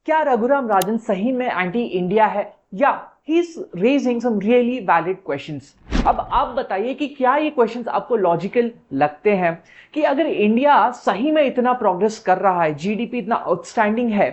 क्या रघुराम राजन सही में एंटी इंडिया है या he is raising some really valid questions. अब आप बताइए कि क्या ये क्वेश्चंस आपको लॉजिकल लगते हैं कि अगर इंडिया सही में इतना प्रोग्रेस कर रहा है, जीडीपी इतना आउटस्टैंडिंग है,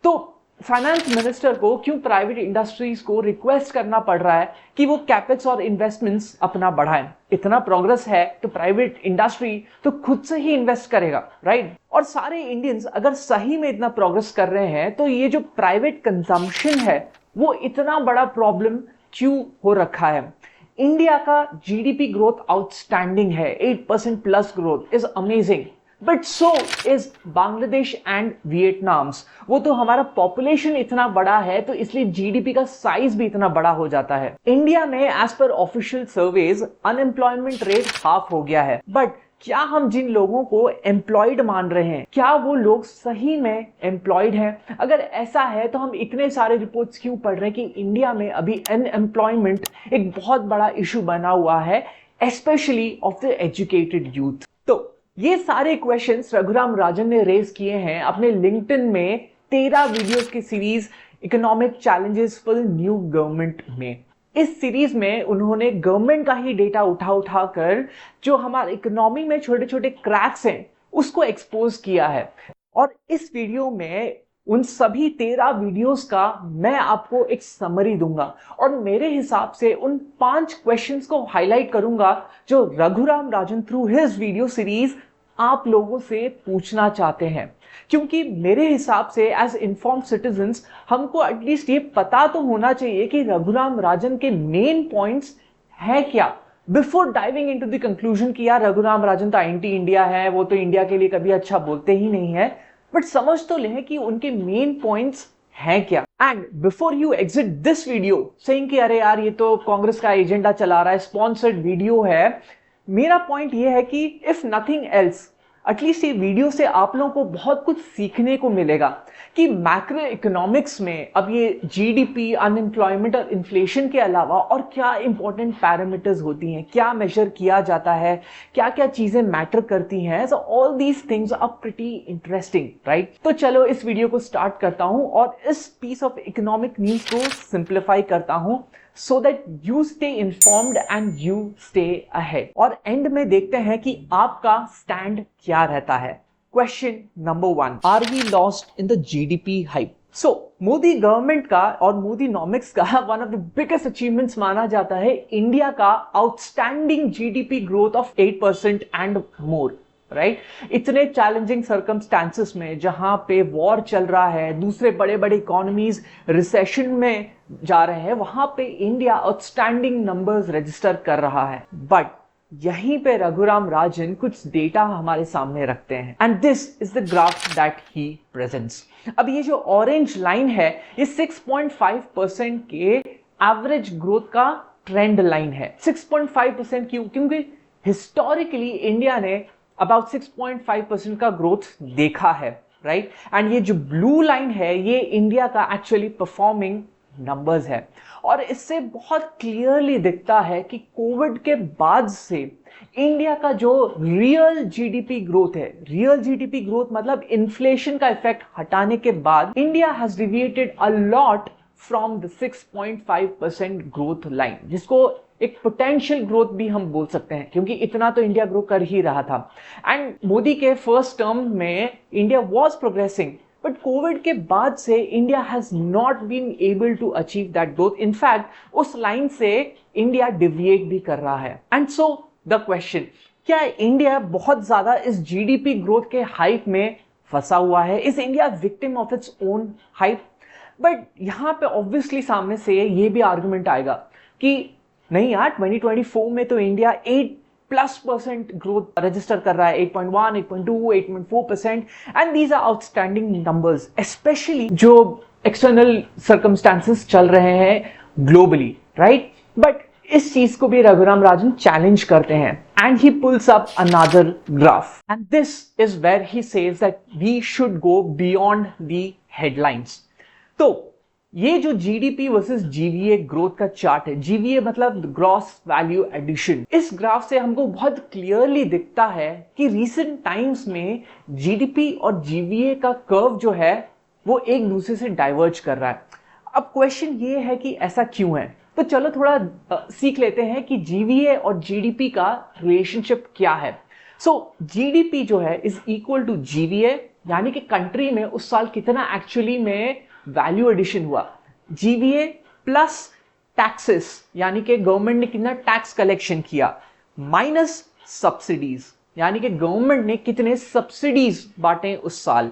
तो फाइनेंस मिनिस्टर को क्यों प्राइवेट इंडस्ट्रीज को रिक्वेस्ट करना पड़ रहा है कि वो कैपेक्स और इन्वेस्टमेंट्स अपना बढ़ाएं। इतना प्रोग्रेस है तो प्राइवेट इंडस्ट्री तो खुद से ही इन्वेस्ट करेगा, राइट? और सारे इंडियंस अगर सही में इतना प्रोग्रेस कर रहे हैं तो ये जो प्राइवेट कंजम्पशन है वो इतना बड़ा प्रॉब्लम क्यों हो रखा है? इंडिया का जीडीपी ग्रोथ आउटस्टैंडिंग है, 8% plus growth is amazing, but so is Bangladesh and Vietnam's. वो तो हमारा पॉपुलेशन इतना बड़ा है तो इसलिए जीडीपी का साइज भी इतना बड़ा हो जाता है। इंडिया में as per official surveys unemployment rate half हो गया है, बट क्या हम जिन लोगों को एम्प्लॉयड मान रहे हैं क्या वो लोग सही में एम्प्लॉयड हैं? अगर ऐसा है तो हम इतने सारे रिपोर्ट्स क्यों पढ़ रहे हैं कि इंडिया में अभी अनएम्प्लॉयमेंट एक बहुत बड़ा इशू बना हुआ है, specially of the educated youth. तो ये सारे क्वेश्चंस रघुराम राजन ने रेज किए हैं अपने लिंक्डइन में 13 वीडियोस की series economic challenges for new government में। इस सीरीज में उन्होंने गवर्नमेंट का ही डेटा उठा कर जो हमारे इकोनॉमी में छोटे छोटे क्रैक्स हैं उसको एक्सपोज किया है। और इस वीडियो में उन सभी 13 वीडियोस का मैं आपको एक समरी दूंगा और मेरे हिसाब से उन 5 क्वेश्चंस को हाईलाइट करूंगा जो Raghuram Rajan through his video series आप लोगों से पूछना चाहते हैं। क्योंकि मेरे हिसाब से एज इन्फॉर्म्ड सिटीजन्स हमको एटलीस्ट ये पता तो होना चाहिए कि रघुराम राजन के मेन पॉइंट्स है क्या, before diving into the conclusion कि यार रघुराम राजन तो एंटी इंडिया है, वो तो इंडिया के लिए कभी अच्छा बोलते ही नहीं है। बट समझ तो लें कि उनके मेन पॉइंट्स हैं क्या। And before you exit this video saying कि अरे यार ये तो कांग्रेस का एजेंडा चला रहा है, स्पॉन्सर्ड वीडियो है, मेरा पॉइंट ये है कि इफ नथिंग एल्स एटलीस्ट ये वीडियो से आप लोगों को बहुत कुछ सीखने को मिलेगा कि मैक्रो इकोनॉमिक्स में अब ये जीडीपी, अनएम्प्लॉयमेंट और इन्फ्लेशन के अलावा और क्या इंपॉर्टेंट पैरामीटर्स होती हैं, क्या मेजर किया जाता है, क्या क्या चीजें मैटर करती हैं। So all these things are pretty interesting, right? तो चलो इस वीडियो को स्टार्ट करता हूं और इस पीस ऑफ इकोनॉमिक न्यूज को सिंप्लीफाई करता हूं so that you stay informed and you stay ahead। और एंड में देखते हैं कि आपका स्टैंड क्या रहता है। Question number 1, are we lost in the GDP hype? So Modi government का और मोदी नॉमिक्स का one of the biggest achievements माना जाता है इंडिया का outstanding GDP growth of 8% and more, right? इतने चैलेंजिंग सर्कमस्टांसेस में जहां पे वॉर चल रहा है, दूसरे बड़े बड़े इकोनॉमीज रिसेशन में जा रहे हैं, वहां पे इंडिया आउटस्टैंडिंग नंबर्स रजिस्टर कर रहा है। बट यहीं पे रघुराम राजन कुछ डेटा हमारे सामने रखते हैं and this is the graph that he presents. अब ये जो ऑरेंज लाइन है ये 6.5% के एवरेज ग्रोथ का ट्रेंड लाइन है। 6.5% क्यों? क्योंकि हिस्टोरिकली इंडिया ने अबाउट 6.5% का ग्रोथ देखा है, राइट? एंड ये जो ब्लू लाइन है ये इंडिया का एक्चुअली परफॉर्मिंग नंबर्स है। और इससे बहुत क्लियरली दिखता है कि कोविड के बाद से इंडिया का जो रियल जीडीपी ग्रोथ है, रियल जीडीपी ग्रोथ मतलब इन्फ्लेशन का इफेक्ट हटाने के बाद, India has deviated a lot from the 6.5% growth line, जिसको एक पोटेंशियल ग्रोथ भी हम बोल सकते हैं क्योंकि इतना तो इंडिया ग्रो कर ही रहा था। एंड मोदी के फर्स्ट टर्म में India was progressing, but Covid के बाद से India has not been able to achieve that growth. In fact उस लाइन से इंडिया डिविएट भी कर रहा है। एंड सो द क्वेश्चन, क्या इंडिया बहुत ज्यादा इस जीडीपी ग्रोथ के हाइप में फंसा हुआ है? Is India victim of its own hype? But यहां पे ऑब्वियसली सामने से ये भी आर्गुमेंट आएगा कि नहीं यार, 2024 में तो इंडिया 8+% ग्रोथ रजिस्टर कर रहा है, 8.1, 8.2, 8.4%, and these are outstanding numbers, specially जो एक्सटर्नल सर्कमस्टांसेस चल रहे हैं ग्लोबली, राइट? बट इस चीज को भी रघुराम राजन चैलेंज करते हैं and he pulls up another graph and this is where he says that we should go beyond the headlines. तो ये जो जीडीपी वर्सेस जीवीए ग्रोथ का चार्ट है, जीवीए मतलब ग्रॉस वैल्यू एडिशन, इस ग्राफ से हमको बहुत क्लियरली दिखता है कि रीसेंट टाइम्स में जीडीपी और जीवीए का कर्व जो है वो एक दूसरे से डाइवर्ज कर रहा है। अब क्वेश्चन ये है कि ऐसा क्यों है, तो चलो थोड़ा सीख लेते हैं कि जीवीए और जीडीपी का रिलेशनशिप क्या है। सो जीडीपी जो है इज इक्वल टू जीवीए, यानी कि कंट्री में उस साल कितना एक्चुअली में वैल्यू एडिशन हुआ, जीवीए प्लस टैक्सेस यानी कि गवर्नमेंट ने कितना टैक्स कलेक्शन किया, माइनस सब्सिडीज यानी कि गवर्नमेंट ने कितने सब्सिडीज बांटे उस साल,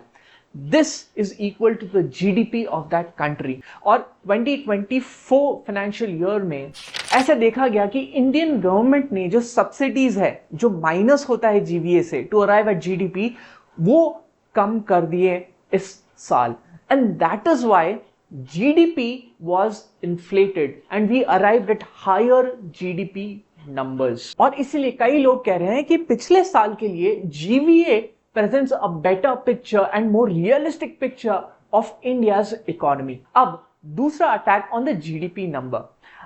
this is equal to the GDP of that country. और 2024 फाइनेंशियल ईयर में ऐसा देखा गया कि इंडियन गवर्नमेंट ने जो सब्सिडीज है, जो माइनस होता है जीवीए से टू अराइव एट जीडीपी, वो कम कर दिए इस साल, and that is why GDP was inflated and we arrived at higher GDP numbers. और इसीलिए कई लोग कह रहे हैं कि पिछले साल के लिए GVA presents a better picture and more realistic picture of India's economy। अब दूसरा attack on the GDP number.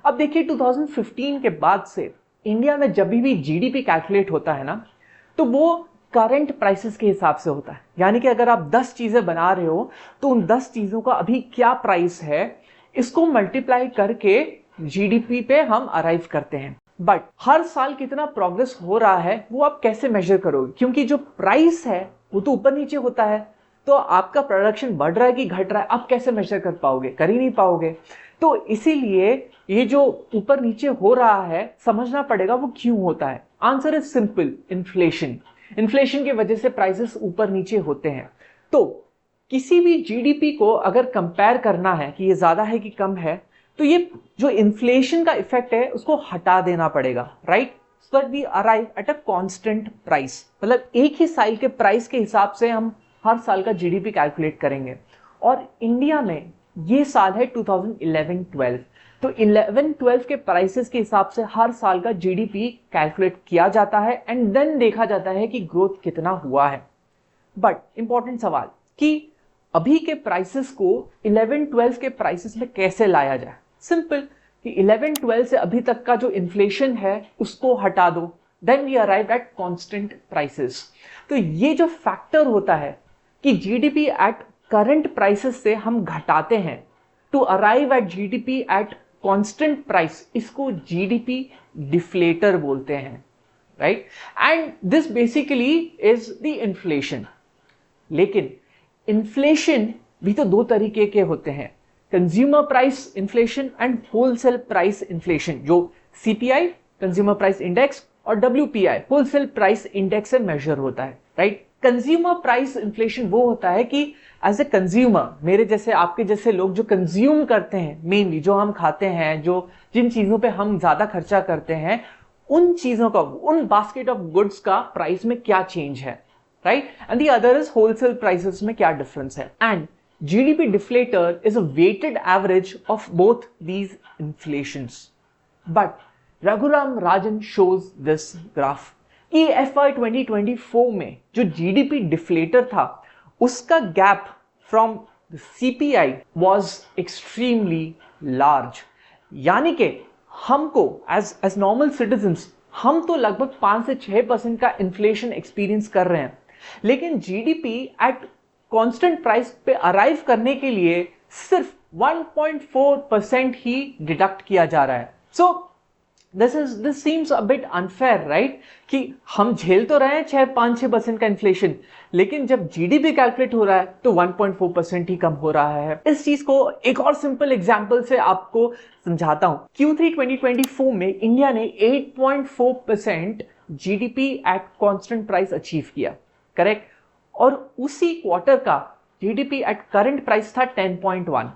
अब देखिए 2015 के बाद से इंडिया में जब भी जीडीपी कैलकुलेट होता है ना, तो वो करंट प्राइसेस के हिसाब से होता है। यानी कि अगर आप 10 चीजें बना रहे हो तो उन 10 चीजों का अभी क्या प्राइस है, इसको मल्टीप्लाई करके जीडीपी पे हम अराइव करते हैं। बट हर साल कितना प्रोग्रेस हो रहा है वो आप कैसे मेजर करोगे, क्योंकि जो प्राइस है वो तो ऊपर नीचे होता है, तो आपका प्रोडक्शन बढ़ रहा है कि घट रहा है आप कैसे मेजर कर पाओगे, कर ही नहीं पाओगे। तो इसीलिए ये जो ऊपर नीचे हो रहा है समझना पड़ेगा वो क्यों होता है। Answer is simple, inflation. Inflation की वजह से प्राइसेस ऊपर नीचे होते हैं। तो किसी भी जीडीपी को अगर कंपेयर करना है कि ये ज्यादा है कि कम है, तो ये जो इन्फ्लेशन का इफेक्ट है उसको हटा देना पड़ेगा, right, so that we arrive at a constant price. मतलब एक ही साल के प्राइस के हिसाब से हम हर साल का जीडीपी कैलकुलेट करेंगे। और इंडिया में ये साल है 2011-12, तो 11-12 के प्राइसेस के हिसाब से हर साल का जीडीपी कैलकुलेट किया जाता है एंड देन देखा जाता है कि ग्रोथ कितना हुआ है। बट इंपॉर्टेंट सवाल कि अभी के प्राइसेस को 11-12 के प्राइसेस में कैसे लाया जाए। सिंपल कि 11-12 से अभी तक का जो इन्फ्लेशन है उसको हटा दो, then we arrive at constant prices. तो ये जो फैक्टर होता है कि जीडीपी एट करंट प्राइसेस से हम घटाते हैं to arrive at GDP at constant price, इसको जीडीपी डिफ्लेटर बोलते हैं, right, and this basically is the inflation. लेकिन इन्फ्लेशन भी तो दो तरीके के होते हैं, consumer price inflation and wholesale price inflation, जो सीपीआई कंज्यूमर प्राइस इंडेक्स और डब्ल्यूपीआई होलसेल प्राइस इंडेक्स से मेजर होता है, राइट। कंज्यूमर प्राइस इन्फ्लेशन वो होता है कि एज ए कंज्यूमर, मेरे जैसे आपके जैसे लोग जो कंज्यूम करते हैं, मेनली जो हम खाते हैं, जो जिन चीजों पे हम ज्यादा खर्चा करते हैं, उन चीजों का, उन बास्केट ऑफ गुड्स का प्राइस में क्या चेंज है, right, and the other is wholesale prices में क्या डिफरेंस है। And GDP deflator is a weighted average of both these inflations. But Raghuram Rajan shows this graph कि FY 2024 में जो GDP deflator था उसका gap from the CPI was extremely large। यानी कि हमको as normal citizens हम तो लगभग 5 से 6% का inflation experience कर रहे हैं, लेकिन GDP at कांस्टेंट प्राइस पे अराइव करने के लिए सिर्फ 1.4% ही डिडक्ट किया जा रहा है। So this seems a bit unfair, right, कि हम झेल तो रहे हैं 5-6% का इन्फ्लेशन, लेकिन जब जीडीपी कैलकुलेट हो रहा है तो 1.4% ही कम हो रहा है। इस चीज को एक और सिंपल एग्जांपल से आपको समझाता हूं। Q3 2024 में इंडिया ने 8.4% GDP at constant price achieve किया, करेक्ट, और उसी क्वार्टर का जीडीपी एट करंट प्राइस था 10.1।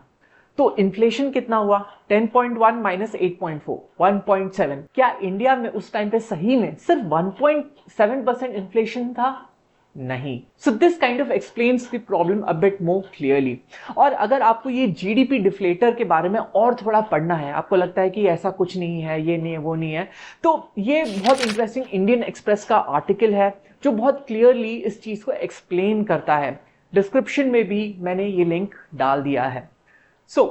तो इन्फ्लेशन कितना हुआ, 10.1 माइनस 8.4, 1.7। क्या इंडिया में उस टाइम पे सही में सिर्फ 1.7% इन्फ्लेशन था? नहीं। So this kind of explains the problem a bit more clearly. और अगर आपको ये जीडीपी डिफ्लेटर के बारे में और थोड़ा पढ़ना है, आपको लगता है कि ऐसा कुछ नहीं है, ये नहीं है, वो नहीं है, तो ये बहुत इंटरेस्टिंग इंडियन एक्सप्रेस का आर्टिकल है जो बहुत क्लियरली इस चीज को एक्सप्लेन करता है। डिस्क्रिप्शन में भी मैंने ये लिंक डाल दिया है। So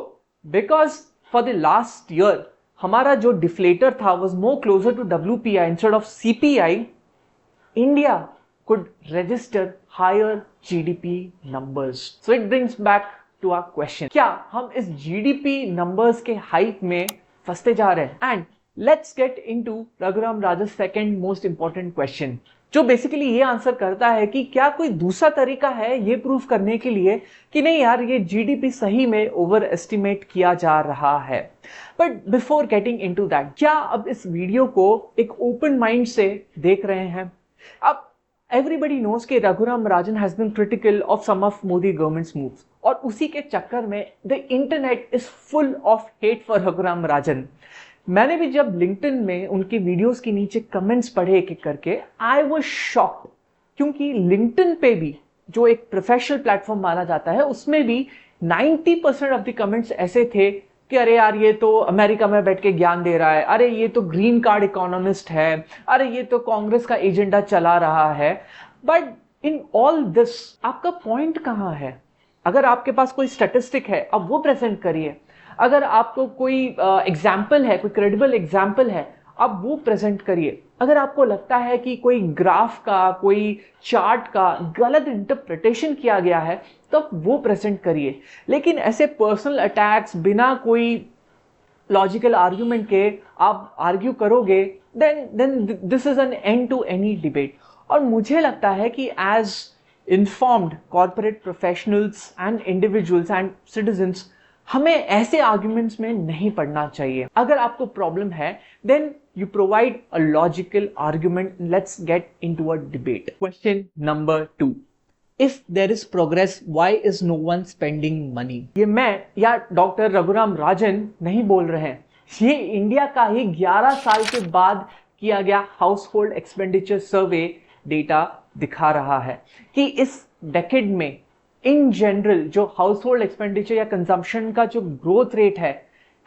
because for the last year हमारा जो डिफ्लेटर था was more closer to WPI instead of CPI, India could register higher GDP numbers. So it brings back to our question, क्या हम इस जीडीपी नंबर्स के हाइप में फंसते जा रहे हैं? And let's get into Raghuram Rajan second most important question, जो बेसिकली ये आंसर करता है कि क्या कोई दूसरा तरीका है ये प्रूव करने के लिए कि नहीं यार ये जीडीपी सही में ओवर एस्टिमेट किया जा रहा है। But before getting into that, क्या अब इस वीडियो को एक ओपन माइंड से देख रहे हैं? अब everybody knows कि Raghuram Rajan has been critical of some of Modi government's moves, और उसी के चक्कर में the internet is full of hate for Raghuram Rajan. मैंने भी जब लिंक्डइन में उनके वीडियोस के नीचे कमेंट्स पढ़े एक एक करके, आई वाज शॉक्ड, क्योंकि लिंक्डइन पे भी जो एक प्रोफेशनल प्लेटफॉर्म माना जाता है उसमें भी 90% ऑफ द कमेंट्स ऐसे थे कि अरे यार ये तो अमेरिका में बैठ के ज्ञान दे रहा है, अरे ये तो ग्रीन कार्ड इकोनॉमिस्ट है, अरे ये तो कांग्रेस का एजेंडा चला रहा है। बट इन ऑल दिस आपका पॉइंट कहाँ है? अगर आपके पास कोई स्टैटिस्टिक है अब वो प्रेजेंट करिए, अगर आपको कोई एग्जाम्पल है, कोई क्रेडिबल एग्जाम्पल है, आप वो प्रेजेंट करिए। अगर आपको लगता है कि कोई ग्राफ का, कोई चार्ट का गलत इंटरप्रिटेशन किया गया है तो आप वो प्रेजेंट करिए। लेकिन ऐसे पर्सनल अटैक्स बिना कोई लॉजिकल आर्ग्यूमेंट के आप आर्ग्यू करोगे, then this is an end to any debate. और मुझे लगता है कि as informed corporate professionals and individuals and citizens हमें ऐसे आर्ग्यूमेंट्स में नहीं पड़ना चाहिए। अगर आपको प्रॉब्लम है then you provide a logical argument. Let's get into a debate. Question number 2, if there is progress why is no one spending money? ये मैं या डॉक्टर रघुराम राजन नहीं बोल रहे हैं, ये इंडिया का ही 11 साल के बाद किया गया household expenditure survey data दिखा रहा है कि इस डेकेड में इन जनरल जो हाउस होल्ड एक्सपेंडिचर या कंजम्पशन का जो ग्रोथ रेट है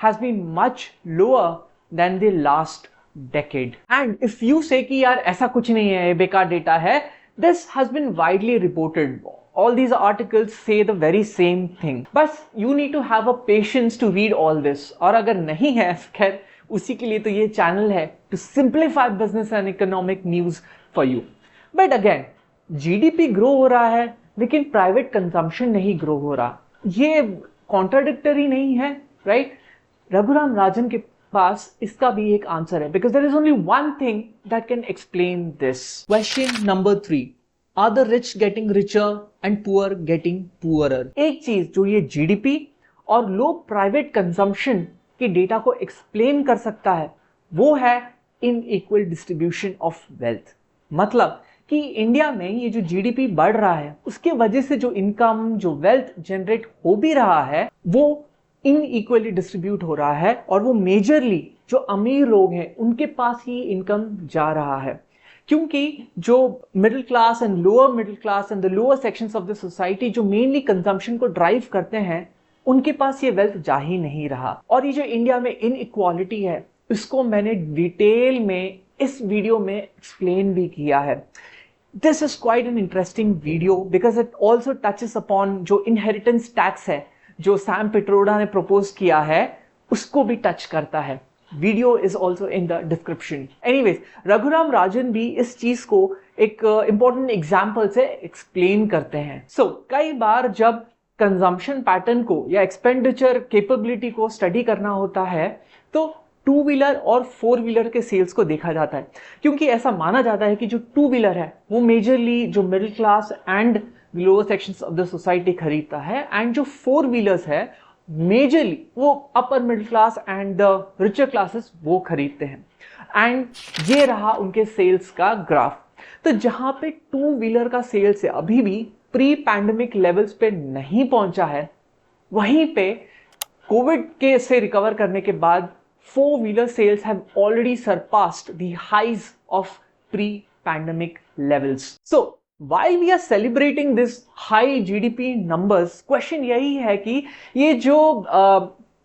has been much lower than the last decade. And if you say कि यार ऐसा कुछ नहीं है, ये बेकार डेटा है, this has been widely reported. All these articles say the very same thing. बस you need to have a patience to read all this, और अगर नहीं है खैर उसी के लिए तो ये चैनल है, to simplify business and economic news for you. But again GDP grow हो रहा है लेकिन प्राइवेट कंजम्पशन नहीं ग्रो हो रहा, ये कॉन्ट्राडिक्टरी नहीं है, राइट? रघुराम राजन के पास इसका भी एक आंसर है, because there is only one thing that can explain this. Question number 3, are the rich getting richer and poor getting poorer? एक चीज जो ये जीडीपी और लो प्राइवेट कंजम्पशन के डेटा को एक्सप्लेन कर सकता है वो है इनइक्वल डिस्ट्रीब्यूशन ऑफ वेल्थ। मतलब कि इंडिया में ये जो जीडीपी बढ़ रहा है उसके वजह से जो इनकम, जो वेल्थ जनरेट हो भी रहा है वो इनइक्वली डिस्ट्रीब्यूट हो रहा है, और वो मेजरली जो अमीर लोग हैं उनके पास ही इनकम जा रहा है, क्योंकि जो middle class and lower middle class and the lower sections of the society जो मेनली कंजम्पशन को ड्राइव करते हैं उनके पास ये वेल्थ जा ही नहीं रहा। और ये जो इंडिया में इनइक्वालिटी है इसको मैंने डिटेल में इस वीडियो में एक्सप्लेन भी किया है। This is quite an interesting video because it also touches upon जो inheritance tax है जो सैम पिट्रोडा ने प्रपोज किया है उसको भी टच करता है। Video is also in the description. Anyways, Raghuram Rajan भी इस चीज को एक इंपॉर्टेंट एग्जाम्पल से एक्सप्लेन करते हैं। कई बार जब कंजम्पशन पैटर्न को या एक्सपेंडिचर कैपेबिलिटी को स्टडी करना होता है तो 2 व्हीलर और 4 व्हीलर के सेल्स को देखा जाता है, क्योंकि ऐसा माना जाता है कि जो 2 व्हीलर है वो मेजरली जो middle class and lower sections of the society खरीदता है, एंड जो 4 व्हीलर्स है मेजरली वो upper middle class and the richer classes वो खरीदते हैं। एंड ये रहा उनके सेल्स का ग्राफ। तो जहां पे 2 व्हीलर का सेल्स है अभी भी प्री पैंडेमिक लेवल्स पे नहीं पहुंचा है, वहीं पे कोविड के से रिकवर करने के बाद 4 wheeler sales have already surpassed the highs of pre-pandemic levels. So, while we are celebrating this high GDP numbers, question यही है कि ये जो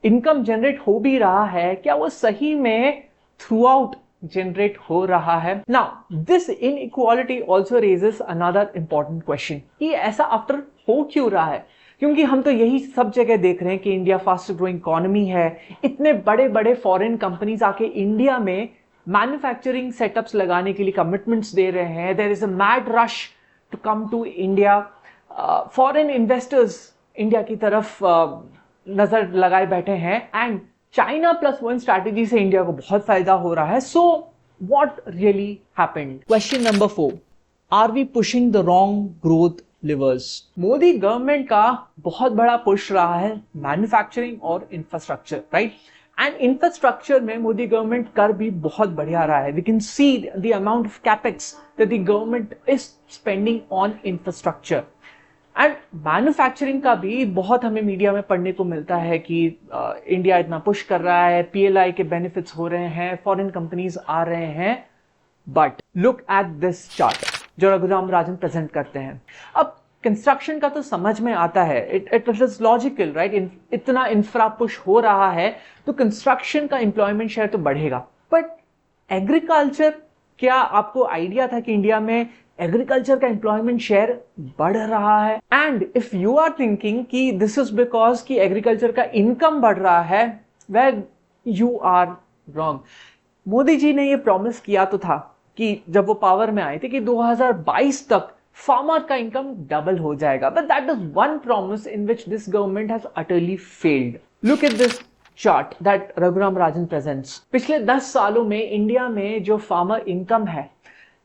इनकम जनरेट हो भी रहा है क्या वो सही में throughout जनरेट हो रहा है? Now, this inequality also raises another important question कि ऐसा आफ्टर हो क्यों रहा है? क्योंकि हम तो यही सब जगह देख रहे हैं कि इंडिया फास्ट ग्रोइंग इकोनॉमी है, इतने बड़े बड़े फॉरेन कंपनीज आके इंडिया में मैन्युफैक्चरिंग सेटअप्स लगाने के लिए कमिटमेंट्स दे रहे हैं। There is a mad rush to come to India. Foreign investors India की तरफ नजर लगाए बैठे हैं and China plus one strategy से इंडिया को बहुत फायदा हो रहा है. So what really happened? Question number 4, are we pushing the wrong growth levers? Modi government का बहुत बड़ा पुश रहा है मैन्युफैक्चरिंग और इंफ्रास्ट्रक्चर, राइट? एंड इंफ्रास्ट्रक्चर में मोदी गवर्नमेंट कर भी बहुत बढ़िया रहा है. We can see the amount of capex that the government is spending on infrastructure. And manufacturing का भी बहुत हमें मीडिया में पढ़ने को मिलता है कि इंडिया इतना पुश कर रहा है, पीएलआई के बेनिफिट्स हो रहे हैं, फॉरेन कंपनीज आ रहे हैं. But look at this chart जो रघुराम राजन प्रेजेंट करते हैं. अब कंस्ट्रक्शन का तो समझ में आता है, इट इज लॉजिकल, राइट? इतना इंफ्रा पुश हो रहा है तो कंस्ट्रक्शन का एम्प्लॉयमेंट शेयर तो बढ़ेगा. बट एग्रीकल्चर, क्या आपको आइडिया था कि इंडिया में एग्रीकल्चर का एम्प्लॉयमेंट शेयर बढ़ रहा है? And if you are thinking कि दिस इज बिकॉज कि एग्रीकल्चर का इनकम बढ़ रहा है, well you are wrong. Modi ji ने ये प्रॉमिस किया तो था कि जब वो पावर में आए थे कि 2022 तक फार्मर का इनकम डबल हो जाएगा. But that is one promise in which this government has utterly failed. Look at this chart that Raghuram Rajan presents. पिछले 10 सालों में इंडिया में जो फार्मर इनकम है,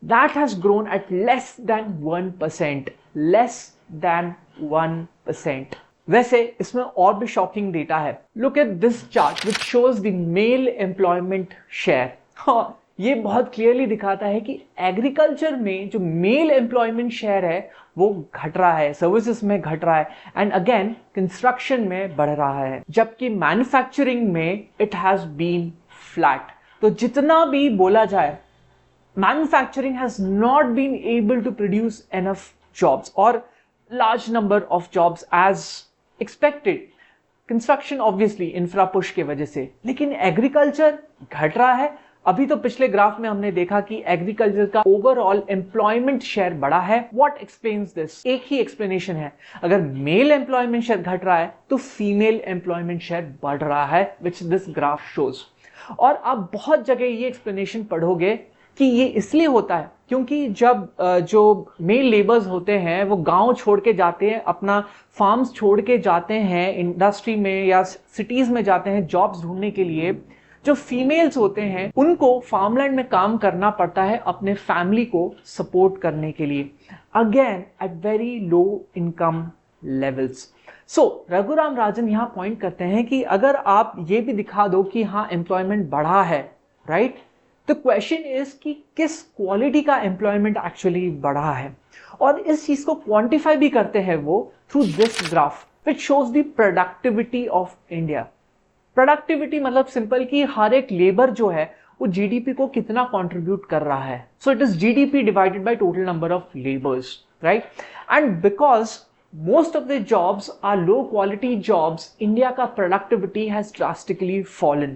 that has grown at less than 1%. Less than 1%. वैसे इसमें और भी शॉकिंग डेटा है. Look at this chart which shows the male employment share. हाँ, ये बहुत क्लियरली दिखाता है कि एग्रीकल्चर में जो मेल एम्प्लॉयमेंट शेयर है वो घट रहा है, सर्विसेज में घट रहा है, एंड अगेन कंस्ट्रक्शन में बढ़ रहा है, जबकि मैन्युफैक्चरिंग में इट हैज बीन फ्लैट. तो जितना भी बोला जाए, manufacturing has not been able to produce enough jobs or large number of jobs as expected. Construction obviously infra push के वजह से, लेकिन एग्रीकल्चर घट रहा है. अभी तो पिछले ग्राफ में हमने देखा कि एग्रीकल्चर का ओवरऑल एम्प्लॉयमेंट शेयर बढ़ा है. What explains this? एक ही एक्सप्लेनेशन है. अगर मेल एम्प्लॉयमेंट शेयर घट रहा है तो फीमेल एम्प्लॉयमेंट शेयर बढ़ रहा है, विच दिस ग्राफ शोज. और आप बहुत जगह ये एक्सप्लेनेशन पढ़ोगे कि ये इसलिए होता है क्योंकि जब जो मेल लेबर्स होते हैं वो गांव छोड़ के जाते हैं, अपना फार्म्स छोड़ के जाते हैं, इंडस्ट्री में या सिटीज में जाते हैं जॉब्स ढूंढने के लिए, जो फीमेल्स होते हैं उनको फार्मलैंड में काम करना पड़ता है अपने फैमिली को सपोर्ट करने के लिए, again at very low income levels. So Raghuram Rajan यहां पॉइंट करते हैं कि अगर आप ये भी दिखा दो कि हाँ एम्प्लॉयमेंट बढ़ा है, राइट, तो क्वेश्चन इज कि किस क्वालिटी का एम्प्लॉयमेंट एक्चुअली बढ़ा है. और इस चीज को क्वांटिफाई भी करते हैं वो through this graph which shows the productivity of India. Productivity मतलब सिंपल कि हर एक लेबर जो है वो जीडीपी को कितना कंट्रीब्यूट कर रहा है. So it is GDP divided by total number of labours, right? And because most of the jobs are low quality jobs, India का productivity has drastically fallen.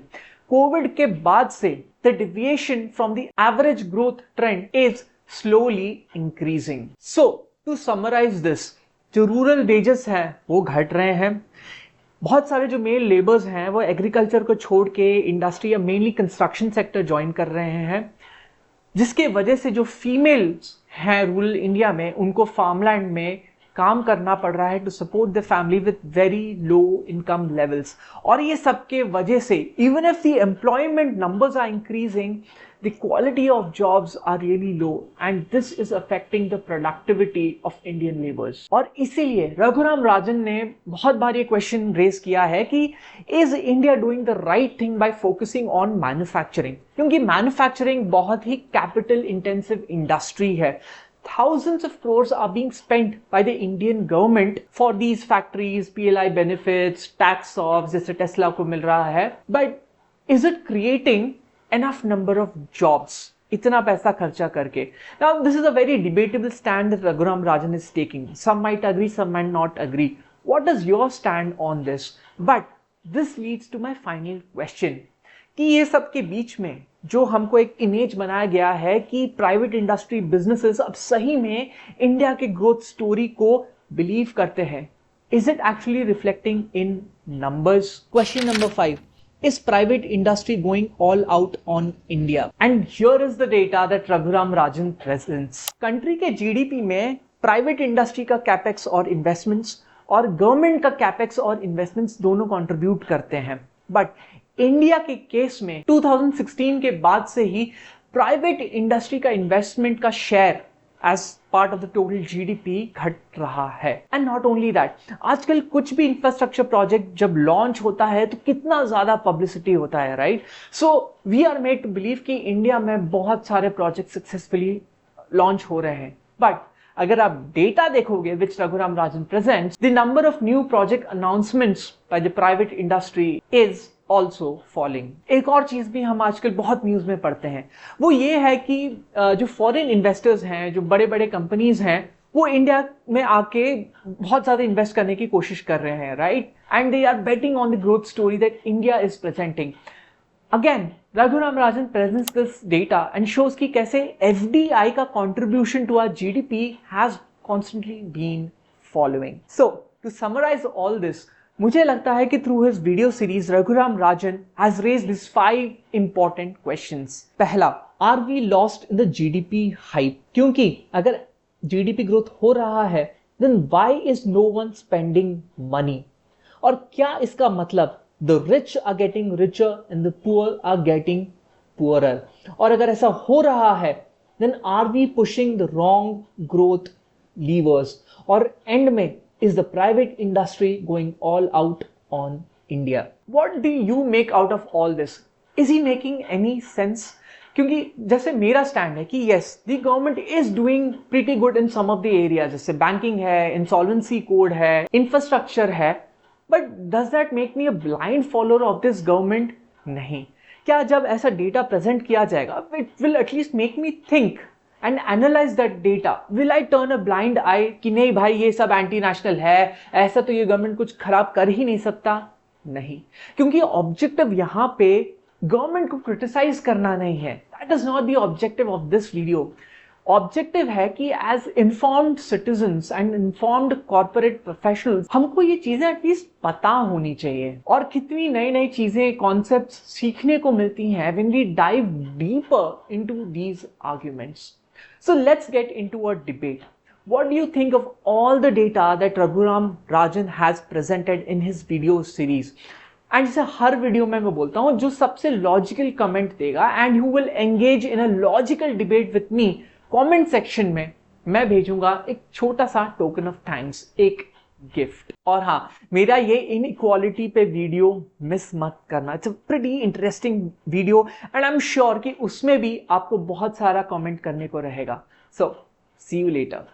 Covid के बाद से the deviation from the average growth trend is slowly increasing. So to summarize this, जो rural wages हैं वो घट रहे हैं. बहुत सारे जो मेल लेबर्स हैं वो एग्रीकल्चर को छोड़ के इंडस्ट्री या मेनली कंस्ट्रक्शन सेक्टर ज्वाइन कर रहे हैं, जिसके वजह से जो फीमेल्स हैं रूरल इंडिया में उनको फार्मलैंड में काम करना पड़ रहा है to support the family with very low income levels. और ये सब के वजह से even if the employment numbers are increasing, the quality of jobs are really low and this is affecting the productivity of Indian labours. और इसीलिए रघुराम राजन ने बहुत बार ये क्वेश्चन रेज किया है कि is India doing the right thing bye focusing on manufacturing, क्योंकि manufacturing बहुत ही कैपिटल इंटेंसिव इंडस्ट्री है. Thousands of crores are being spent by the Indian government for these factories, PLI benefits, tax offs, जैसे Tesla को मिल रहा है. But is it creating enough number of jobs? इतना पैसा खर्चा करके. Now this is a very debatable stand that Raghuram Rajan is taking. Some might agree, some might not agree. What is your stand on this? But this leads to my final question. कि ये सब के बीच में जो हमको एक image बनाया गया है कि प्राइवेट इंडस्ट्री बिजनेसेस अब सही में इंडिया के ग्रोथ स्टोरी को बिलीव करते हैं, is it actually reflecting in numbers? Question number 5, is private industry going all out on India? And here is the data that Raghuram Rajan presents. Country के GDP में private industry का capex और investments और government का capex और investments दोनों contribute करते हैं। बट इंडिया के केस में 2016 के बाद से ही प्राइवेट इंडस्ट्री का इन्वेस्टमेंट का share as part of the total GDP घट रहा है। एंड नॉट ओनली दैट, आजकल कुछ भी इंफ्रास्ट्रक्चर प्रोजेक्ट जब लॉन्च होता है तो कितना ज्यादा पब्लिसिटी होता है, right? So we are made to believe कि इंडिया में बहुत सारे प्रोजेक्ट सक्सेसफुली लॉन्च हो रहे हैं। बट अगर आप डेटा देखोगे which Raghuram Rajan presents, the number of new project announcements by the private industry is also falling. एक और चीज भी हम आजकल बहुत न्यूज में पढ़ते हैं, वो ये है कि जो फॉरेन इन्वेस्टर्स हैं, जो बड़े बड़े कंपनीज हैं, वो इंडिया में आके बहुत ज्यादा इन्वेस्ट करने की कोशिश कर रहे हैं, right? And they are betting on the growth story that India is presenting. Again Raghuram Rajan presents this data and shows कि कैसे एफडीआई का contribution to our GDP has constantly been following. So to summarise all this, मुझे लगता है कि through his video series Raghuram Rajan has raised this 5 important questions. पहला, are we lost in the GDP hype? क्योंकि अगर जीडीपी ग्रोथ हो रहा है then why is no one spending money? और क्या इसका मतलब the rich are getting richer and the poor are getting poorer? और अगर ऐसा हो रहा है then are we pushing the wrong growth levers? और end में is the private industry going all out on India? What do you make out of all this? Is he making any sense? क्योंकि जैसे मेरा stand है कि yes, the government is doing pretty good in some of the areas, जैसे banking है, insolvency code है, infrastructure है, but does that make me a blind follower of this government? नहीं। क्या जब ऐसा डेटा प्रेजेंट किया जाएगा it will at least make me think and analyse that data? Will I turn a blind eye कि नहीं भाई ये सब एंटी नेशनल है, ऐसा तो ये गवर्नमेंट कुछ खराब कर ही नहीं सकता? नहीं, क्योंकि ऑब्जेक्टिव यहां पे गवर्नमेंट को क्रिटिसाइज करना नहीं है। That is not the objective of this video. Objective है कि as informed citizens and informed corporate professionals हमको ये चीजें एटलीस्ट पता होनी चाहिए। और कितनी नई नई चीजें, कॉन्सेप्ट्स सीखने को मिलती हैं when we dive deeper into these arguments. So let's get into a debate. What do you think of all the data that Raghuram Rajan has presented in his video series? And जैसे हर video में मैं बोलता हूं, जो सबसे logical comment देगा and you will engage in a logical debate with me, comment section में मैं भेजूंगा एक छोटा सा टोकन ऑफ थैंक्स, एक गिफ्ट। और हाँ, मेरा ये इनइक्वालिटी पे वीडियो मिस मत करना। It's a pretty interesting video and I am sure कि उसमें भी आपको बहुत सारा कमेंट करने को रहेगा। सो सी यू लेटर।